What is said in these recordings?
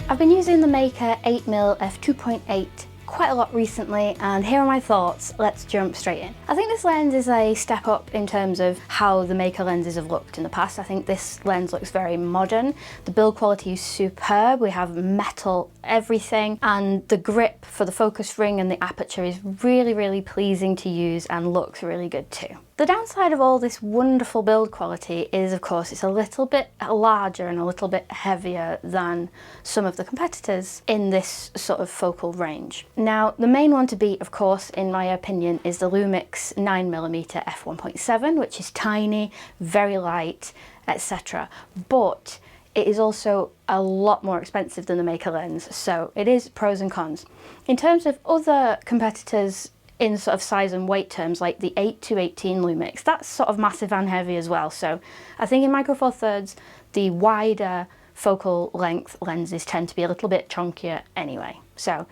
I've been using the Meike 8mm f2.8 quite a lot recently, and here are my thoughts. Let's jump straight in. I think this lens is a step up in terms of how the Meike lenses have looked in the past. I think this lens looks very modern. The build quality is superb. We have metal everything, and the grip for the focus ring and the aperture is really, really pleasing to use and looks really good too. The downside of all this wonderful build quality is, of course, it's a little bit larger and a little bit heavier than some of the competitors in this sort of focal range. Now, the main one to beat, of course, in my opinion, is the Lumix 9mm f1.7, which is tiny, very light, etc. But it is also a lot more expensive than the Meike lens, so it is pros and cons. In terms of other competitors in sort of size and weight terms, like the 8-18 Lumix, that's sort of massive and heavy as well. So I think in Micro Four Thirds, the wider focal length lenses tend to be a little bit chunkier anyway. So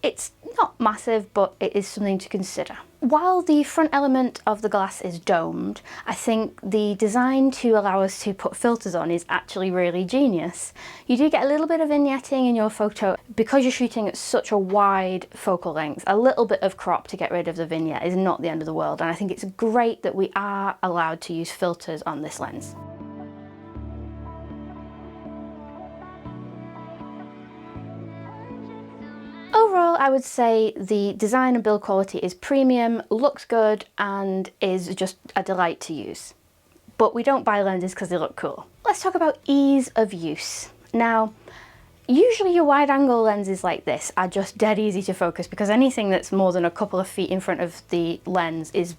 it's not massive, but it is something to consider. While the front element of the glass is domed, I think the design to allow us to put filters on is actually really genius. You do get a little bit of vignetting in your photo. Because you're shooting at such a wide focal length, a little bit of crop to get rid of the vignette is not the end of the world, and I think it's great that we are allowed to use filters on this lens. Overall, I would say the design and build quality is premium, looks good, and is just a delight to use. But we don't buy lenses because they look cool. Let's talk about ease of use. Now, usually your wide-angle lenses like this are just dead easy to focus because anything that's more than a couple of feet in front of the lens is,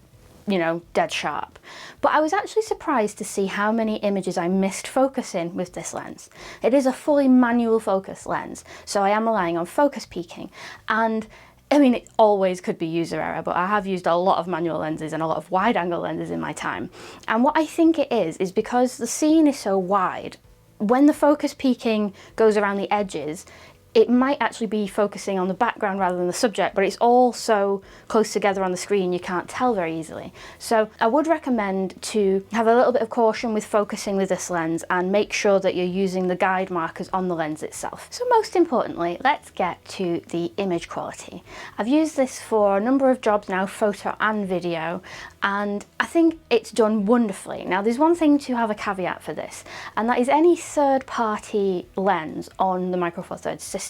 you know, dead sharp. But I was actually surprised to see how many images I missed focusing with this lens. It is a fully manual focus lens, so I am relying on focus peaking. And I mean, it always could be user error, but I have used a lot of manual lenses and a lot of wide angle lenses in my time. And what I think it is because the scene is so wide, when the focus peaking goes around the edges, it might actually be focusing on the background rather than the subject, but it's all so close together on the screen you can't tell very easily. So I would recommend to have a little bit of caution with focusing with this lens and make sure that you're using the guide markers on the lens itself. So most importantly, let's get to the image quality. I've used this for a number of jobs now, photo and video, and I think it's done wonderfully. Now there's one thing to have a caveat for this, and that is any third-party lens on the Micro Four Thirds system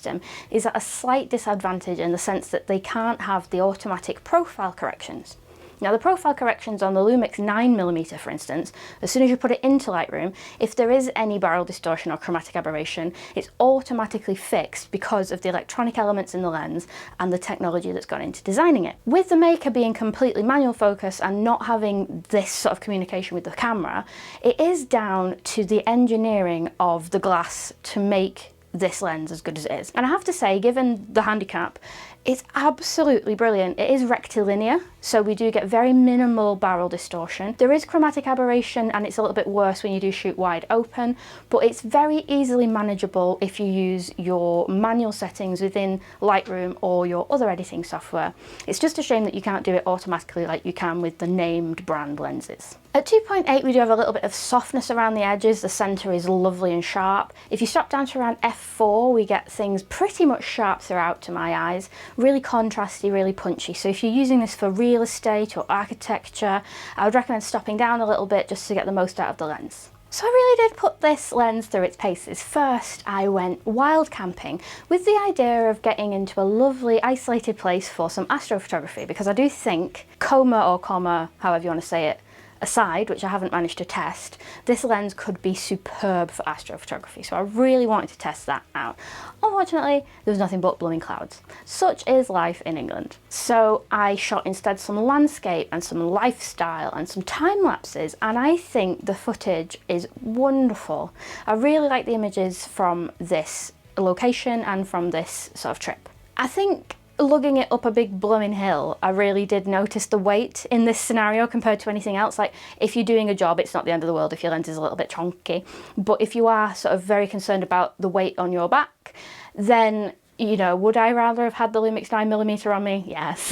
is at a slight disadvantage in the sense that they can't have the automatic profile corrections. Now the profile corrections on the Lumix 9mm, for instance, as soon as you put it into Lightroom, if there is any barrel distortion or chromatic aberration, it's automatically fixed because of the electronic elements in the lens and the technology that's gone into designing it. With the Meike being completely manual focus and not having this sort of communication with the camera, it is down to the engineering of the glass to make this lens as good as it is. And I have to say, given the handicap, it's absolutely brilliant. It is rectilinear, so we do get very minimal barrel distortion. There is chromatic aberration and it's a little bit worse when you do shoot wide open, but it's very easily manageable if you use your manual settings within Lightroom or your other editing software. It's just a shame that you can't do it automatically like you can with the named brand lenses. At 2.8 we do have a little bit of softness around the edges. The center is lovely and sharp. If you stop down to around f4, we get things pretty much sharp throughout to my eyes. Really contrasty, really punchy. So if you're using this for real estate or architecture, I would recommend stopping down a little bit just to get the most out of the lens. So I really did put this lens through its paces. First, I went wild camping with the idea of getting into a lovely isolated place for some astrophotography, because I do think, coma or comma, however you want to say it, aside, which I haven't managed to test, this lens could be superb for astrophotography, so I really wanted to test that out. Unfortunately, there was nothing but blooming clouds. Such is life in England. So I shot instead some landscape and some lifestyle and some time lapses, and I think the footage is wonderful. I really like the images from this location and from this sort of trip. I think lugging it up a big blooming hill, I really did notice the weight in this scenario compared to anything else. Like, if you're doing a job, it's not the end of the world if your lens is a little bit chunky. But if you are sort of very concerned about the weight on your back, then, you know, would I rather have had the Lumix 9mm on me? Yes.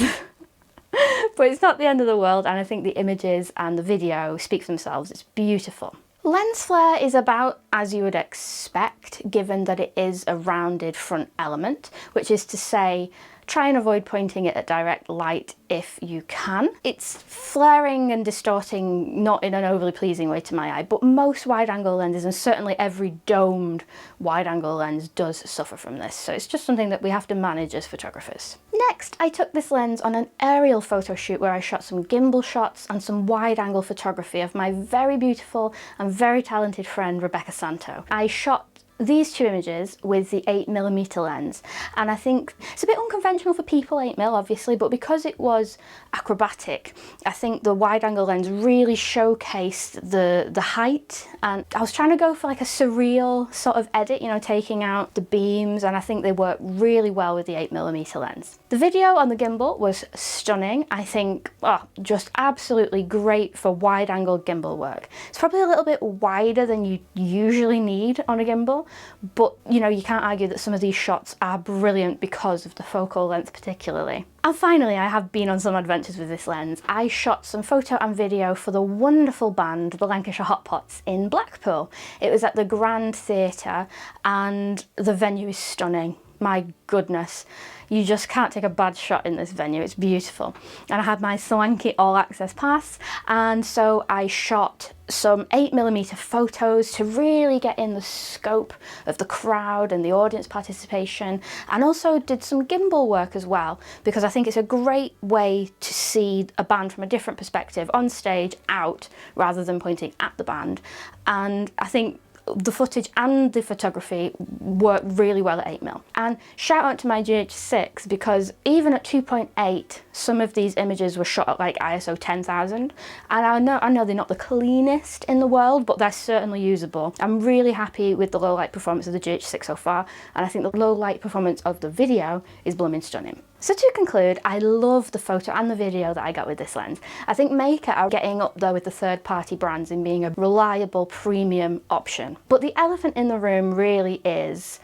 But it's not the end of the world, and I think the images and the video speak for themselves. It's beautiful. Lens flare is about as you would expect, given that it is a rounded front element, which is to say, try and avoid pointing it at direct light if you can. It's flaring and distorting, not in an overly pleasing way to my eye, but most wide-angle lenses, and certainly every domed wide-angle lens, does suffer from this. So it's just something that we have to manage as photographers. Next, I took this lens on an aerial photo shoot where I shot some gimbal shots and some wide-angle photography of my very beautiful and very talented friend Rebecca Santo. I shot these two images with the 8mm lens, and I think it's a bit unconventional for people 8mm obviously, but because it was acrobatic, I think the wide angle lens really showcased the height, and I was trying to go for like a surreal sort of edit, you know, taking out the beams, and I think they work really well with the 8mm lens. The video on the gimbal was stunning. I think, just absolutely great for wide angle gimbal work. It's probably a little bit wider than you usually need on a gimbal, but you know, you can't argue that some of these shots are brilliant because of the focal length particularly. And finally, I have been on some adventures with this lens. I shot some photo and video for the wonderful band, the Lancashire Hot Pots, in Blackpool. It was at the Grand Theatre, and the venue is stunning. My goodness, you just can't take a bad shot in this venue. It's beautiful. And I had my swanky all-access pass, and so I shot some 8mm photos to really get in the scope of the crowd and the audience participation, and also did some gimbal work as well, because I think it's a great way to see a band from a different perspective, on stage, out, rather than pointing at the band. And I think the footage and the photography work really well at 8mm. And shout out to my GH6, because even at 2.8, some of these images were shot at like ISO 10,000. And I know they're not the cleanest in the world, but they're certainly usable. I'm really happy with the low light performance of the GH6 so far, and I think the low light performance of the video is blooming stunning. So to conclude, I love the photo and the video that I got with this lens. I think Meike are getting up there with the third-party brands in being a reliable premium option. But the elephant in the room really is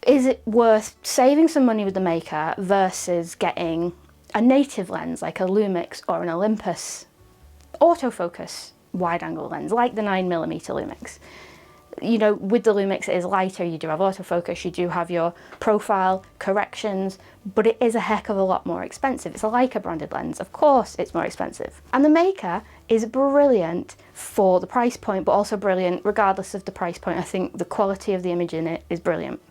it worth saving some money with the Meike versus getting a native lens like a Lumix or an Olympus autofocus wide-angle lens like the 9mm Lumix? You know, with the Lumix it is lighter, you do have autofocus, you do have your profile corrections, but it is a heck of a lot more expensive. It's a Leica branded lens, of course it's more expensive. And the Meike is brilliant for the price point, but also brilliant regardless of the price point. I think the quality of the image in it is brilliant.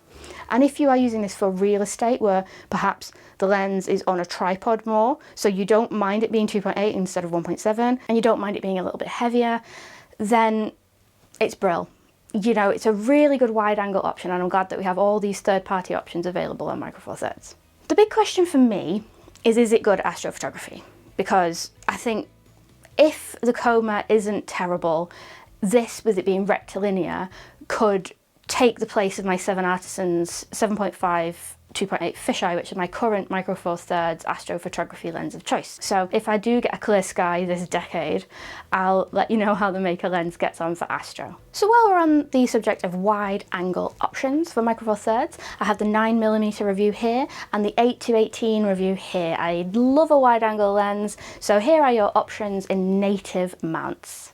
And if you are using this for real estate, where perhaps the lens is on a tripod more, so you don't mind it being 2.8 instead of 1.7, and you don't mind it being a little bit heavier, then it's brill. You know, it's a really good wide angle option, and I'm glad that we have all these third-party options available on Micro Four Thirds. The big question for me is it good astrophotography? Because I think if the coma isn't terrible, this, with it being rectilinear, could take the place of my 7 Artisans 7.5 2.8 fisheye, which is my current Micro Four Thirds astrophotography lens of choice. So if I do get a clear sky this decade, I'll let you know how the Meike lens gets on for astro. So while we're on the subject of wide angle options for Micro Four Thirds, I have the 9mm review here and the 8-18 review here. I love a wide angle lens, so here are your options in native mounts.